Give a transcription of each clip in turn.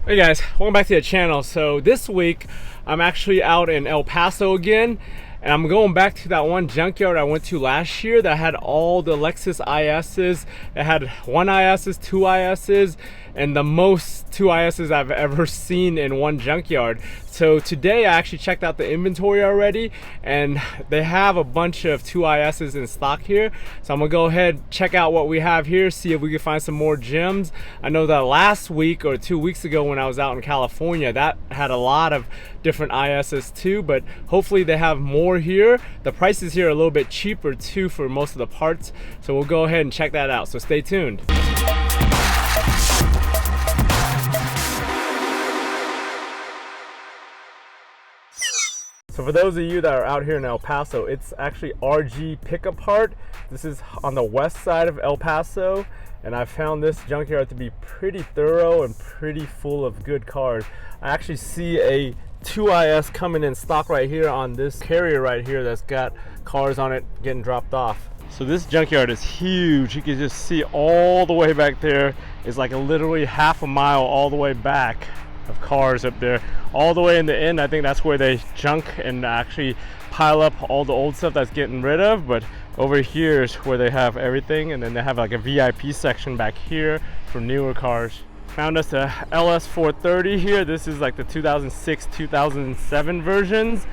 Hey guys, welcome back to the channel. So this week I'm actually out in El Paso again, and I'm going back to that one junkyard I went to last year that had all the Lexus ISs. It had one ISs, two ISs, and the most two ISs I've ever seen in one junkyard. So today I actually checked out the inventory already, and they have a bunch of two ISs in stock here. So I'm gonna go ahead, check out what we have here, see if we can find some more gems. I know that last week or 2 weeks ago when I was out in California, that had a lot of different ISs too, but hopefully they have more here. The prices here are a little bit cheaper too for most of the parts. So we'll go ahead and check that out. So stay tuned. So for those of you that are out here in El Paso, it's actually RG Pickup Part. This is on the west side of El Paso, and I found this junkyard to be pretty thorough and pretty full of good cars. I actually see a 2IS coming in stock right here on this carrier right here that's got cars on it getting dropped off. So this junkyard is huge. You can just see all the way back there. It's like literally half a mile all the way back of cars up there, all the way in the end. I think that's where they junk and actually pile up all the old stuff that's getting rid of. But over here is where they have everything, and then they have like a VIP section back here for newer cars. Found us a LS 430 here. This is like the 2006 2007 versions,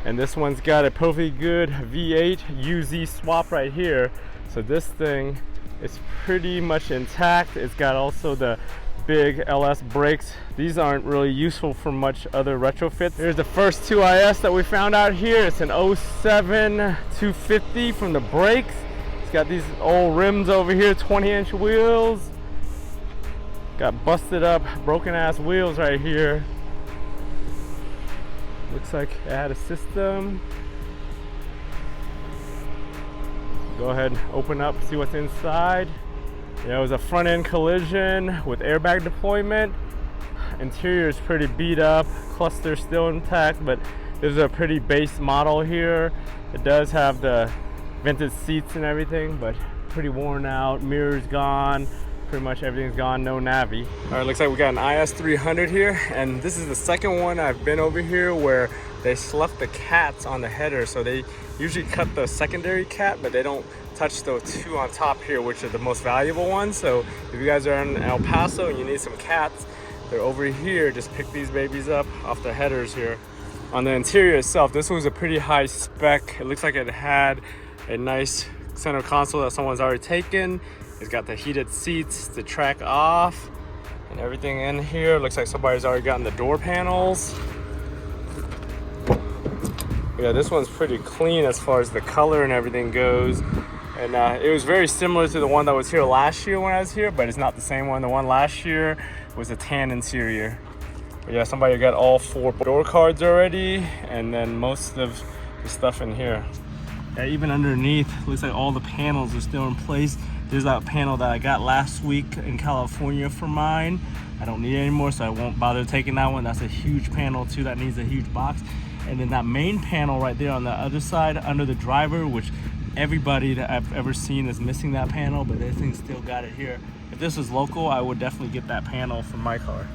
and this one's got a perfectly good V8 UZ swap right here. So this thing is pretty much intact. It's got also the big LS brakes. These aren't really useful for much other retrofits. Here's the first 2IS that we found out here. It's an 07 250 from the brakes. It's got these old rims over here, 20-inch wheels. Got busted up, broken ass wheels right here. Looks like it had a system. Go ahead and open up, see what's inside. Yeah, it was a front end collision with airbag deployment. Interior is pretty beat up, cluster still intact, but this is a pretty base model here. It does have the vented seats and everything, but pretty worn out. Mirrors gone, pretty much everything's gone, no Navi. All right, looks like we got an IS 300 here, and this is the second one I've been over here where they left the cats on the header. So they usually cut the secondary cat, but they don't touch the two on top here, which are the most valuable ones. So if you guys are in El Paso and you need some cats, they're over here. Just pick these babies up off the headers here. On the interior itself, this was a pretty high spec. It looks like it had a nice center console that someone's already taken. It's got the heated seats, the track off, and everything in here. Looks like somebody's already gotten the door panels. Yeah, this one's pretty clean as far as the color and everything goes. And it was very similar to the one that was here last year when I was here, but it's not the same one. The one last year was a tan interior. But yeah, somebody got all 4 door cards already, and then most of the stuff in here. Yeah, even underneath, looks like all the panels are still in place. There's that panel that I got last week in California for mine. I don't need it anymore, so I won't bother taking that one. That's a huge panel too, that needs a huge box. And then that main panel right there on the other side under the driver, which everybody that I've ever seen is missing that panel, but this thing still got it here. If this was local, I would definitely get that panel for my car.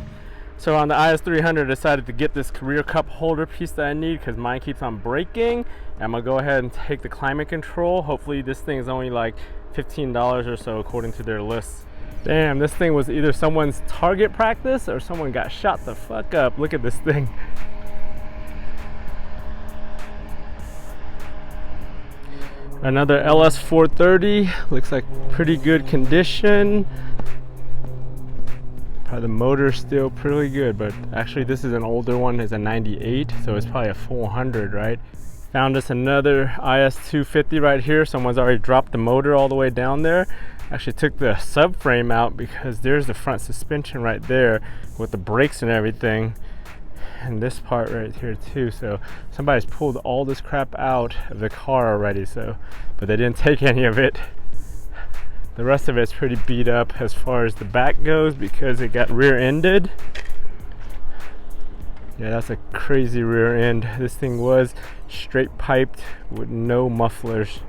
So on the IS 300, I decided to get this career cup holder piece that I need because mine keeps on breaking. I'm gonna go ahead and take the climate control. Hopefully this thing is only like $15 or so according to their list. Damn, this thing was either someone's target practice or someone got shot the fuck up. Look at this thing. Another LS 430, looks like pretty good condition. Probably the motor's still pretty good, but actually this is an older one. It's a 98, so it's probably a 400, right? Found us another IS 250 right here. Someone's already dropped the motor all the way down there. Actually took the subframe out because there's the front suspension right there with the brakes and everything. And this part right here too. So somebody's pulled all this crap out of the car already, but they didn't take any of it. The rest of it's pretty beat up as far as the back goes because it got rear-ended. Yeah, that's a crazy rear end. This thing was straight piped with no mufflers.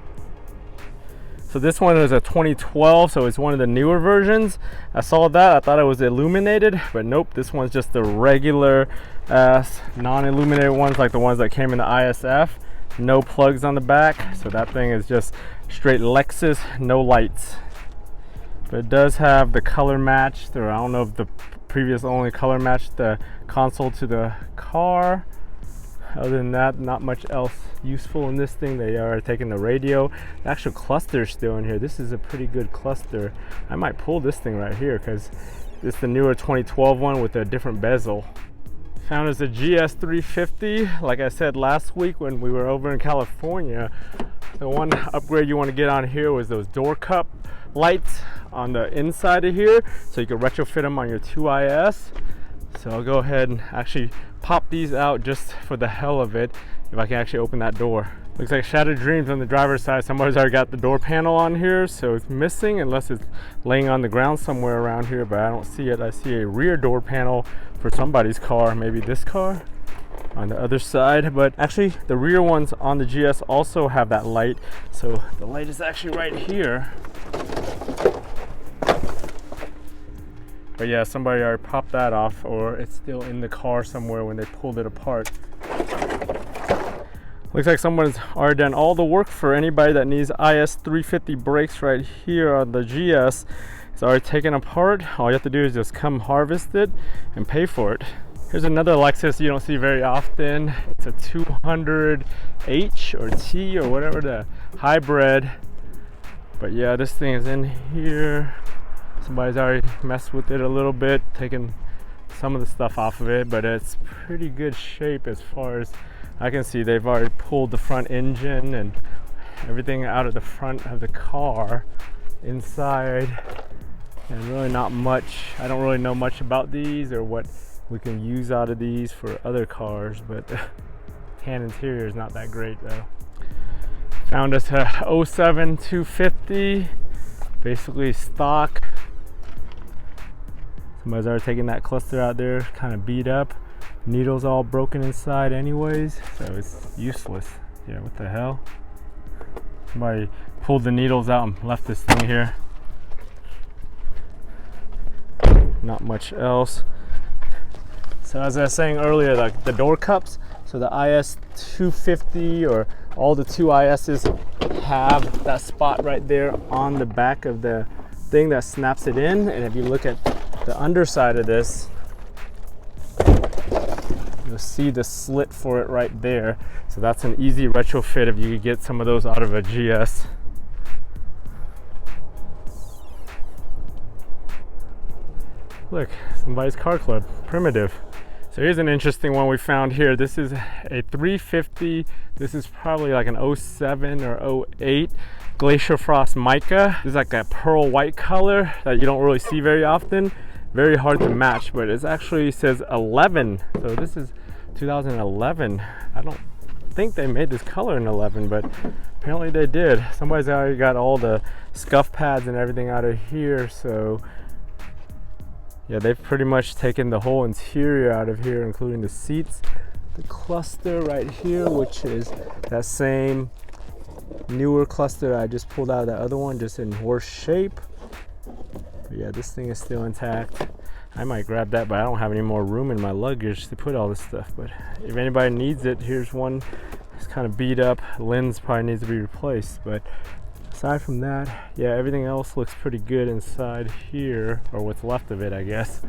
So this one is a 2012, so it's one of the newer versions. I saw that, I thought it was illuminated, but nope, this one's just the regular non-illuminated ones, like the ones that came in the ISF. No plugs on the back, so that thing is just straight Lexus, no lights. But it does have the color match, or I don't know if the previous only color matched the console to the car. Other than that, not much else useful in this thing. They are taking the radio. The actual cluster is still in here. This is a pretty good cluster. I might pull this thing right here because this is the newer 2012 one with a different bezel. Found is a GS 350. Like I said last week when we were over in California, the one upgrade you want to get on here was those door cup lights on the inside of here, so you can retrofit them on your 2IS. So I'll go ahead and actually pop these out just for the hell of it, if I can actually open that door. Looks like Shattered Dreams on the driver's side. Somebody's already got the door panel on here, so it's missing unless it's laying on the ground somewhere around here, but I don't see it. I see a rear door panel for somebody's car, maybe this car on the other side, but actually the rear ones on the GS also have that light, so the light is actually right here. But yeah, somebody already popped that off, or it's still in the car somewhere when they pulled it apart. Looks like someone's already done all the work for anybody that needs IS 350 brakes right here on the GS. It's already taken apart. All you have to do is just come harvest it and pay for it. Here's another Lexus you don't see very often. It's a 200H or T or whatever, the hybrid. But yeah, this thing is in here. Somebody's already messed with it a little bit, taken some of the stuff off of it, but it's pretty good shape as far as I can see. They've already pulled the front engine and everything out of the front of the car inside, and really not much. I don't really know much about these or what we can use out of these for other cars, but tan interior is not that great though. Found us a 07 250, basically stock. Somebody's already taken that cluster out there, kind of beat up. Needles all broken inside anyways, so it's useless. Yeah, what the hell? Somebody pulled the needles out and left this thing here. Not much else. So as I was saying earlier, like the door cups, so the IS 250 or all the 2ISs have that spot right there on the back of the thing that snaps it in. And if you look at the underside of this, you'll see the slit for it right there. So that's an easy retrofit if you could get some of those out of a GS. Look, somebody's car club, primitive. So here's an interesting one we found here. This is a 350. This is probably like an 07 or 08 Glacier Frost mica. This is like that pearl white color that you don't really see very often. Very hard to match, but it actually says 11. So this is 2011. I don't think they made this color in 11, but apparently they did. Somebody's already got all the scuff pads and everything out of here, so yeah, they've pretty much taken the whole interior out of here, including the seats, the cluster right here, which is that same newer cluster I just pulled out of the other one, just in worse shape. But yeah, this thing is still intact. I might grab that, but I don't have any more room in my luggage to put all this stuff. But if anybody needs it, here's one. It's kind of beat up. Lens probably needs to be replaced, but aside from that, yeah, everything else looks pretty good inside here, or what's left of it, I guess.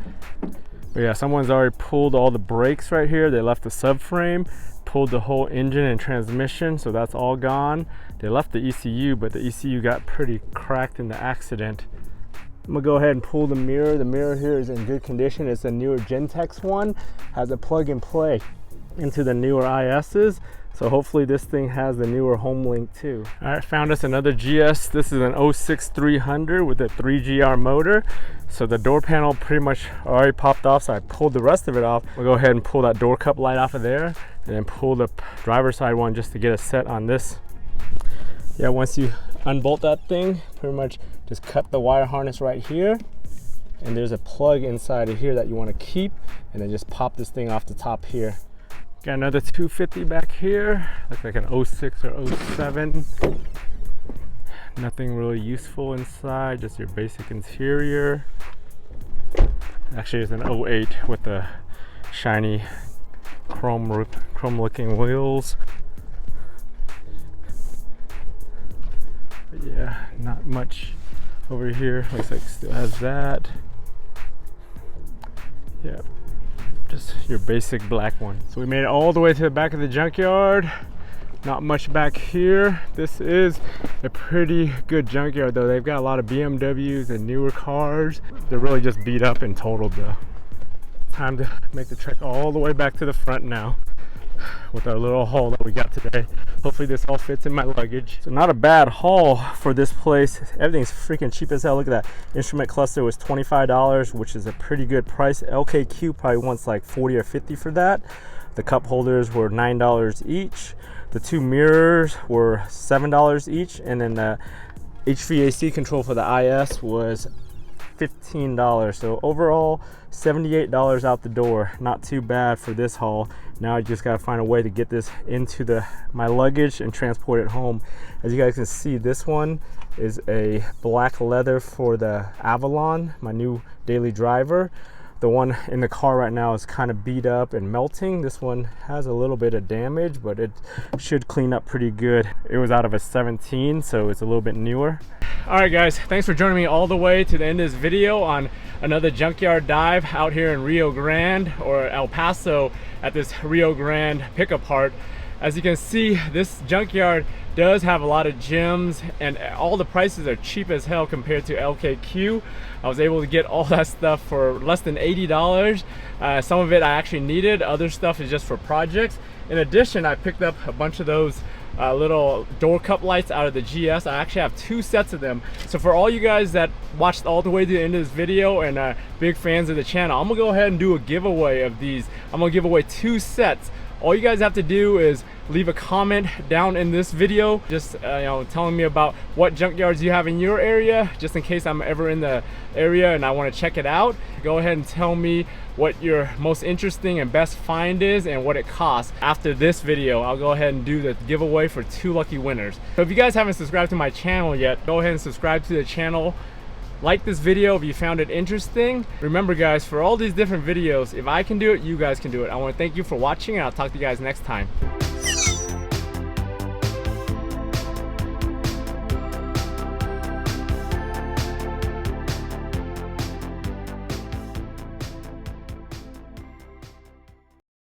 But yeah, someone's already pulled all the brakes right here. They left the subframe, pulled the whole engine and transmission, so that's all gone. They left the ECU, but the ECU got pretty cracked in the accident. I'm gonna go ahead and pull the mirror. The mirror here is in good condition. It's a newer Gentex one, has a plug and play into the newer ISs. So hopefully this thing has the newer homelink too. All right, found us another GS. This is an 06 300 with a 3GR motor. So the door panel pretty much already popped off, so I pulled the rest of it off. We'll go ahead and pull that door cup light off of there, and then pull the driver's side one just to get a set on this. Yeah, once you unbolt that thing, pretty much just cut the wire harness right here, and there's a plug inside of here that you want to keep, and then just pop this thing off the top here. Got another 250 back here, looks like an 06 or 07. nothing really useful inside, just your basic interior. Actually, it's an 08 with the shiny chrome looking wheels. But yeah, not much over here. Looks like it still has that. Yeah, just your basic black one. So we made it all the way to the back of the junkyard. Not much back here. This is a pretty good junkyard though. They've got a lot of BMWs and newer cars. They're really just beat up and totaled though. Time to make the trek all the way back to the front now with our little haul that we got today. Hopefully this all fits in my luggage. So not a bad haul for this place. Everything's freaking cheap as hell. Look at that. Instrument cluster was $25, which is a pretty good price. LKQ probably wants like 40 or 50 for that. The cup holders were $9 each. The two mirrors were $7 each. And then the HVAC control for the IS was $15. So overall $78 out the door. Not too bad for this haul. Now I just gotta find a way to get this into my luggage and transport it home. As you guys can see, this one is a black leather for the Avalon, my new daily driver. The one in the car right now is kind of beat up and melting. This one has a little bit of damage, but it should clean up pretty good. It was out of a 17, so it's a little bit newer. All right guys, thanks for joining me all the way to the end of this video on another junkyard dive out here in Rio Grande, or El Paso, at this Rio Grande pickup part. As you can see, this junkyard does have a lot of gems, and all the prices are cheap as hell compared to LKQ. I was able to get all that stuff for less than $80. Some of it I actually needed, other stuff is just for projects. In addition, I picked up a bunch of those little door cup lights out of the GS. I actually have 2 sets of them. So for all you guys that watched all the way to the end of this video and big fans of the channel, I'm gonna go ahead and do a giveaway of these. I'm gonna give away 2 sets. All you guys have to do is leave a comment down in this video, just telling me about what junkyards you have in your area, just in case I'm ever in the area and I want to check it out. Go ahead and tell me what your most interesting and best find is and what it costs. After this video, I'll go ahead and do the giveaway for 2 lucky winners. So if you guys haven't subscribed to my channel yet, go ahead and subscribe to the channel. Like this video if you found it interesting. Remember guys, for all these different videos, if I can do it, you guys can do it. I want to thank you for watching, and I'll talk to you guys next time.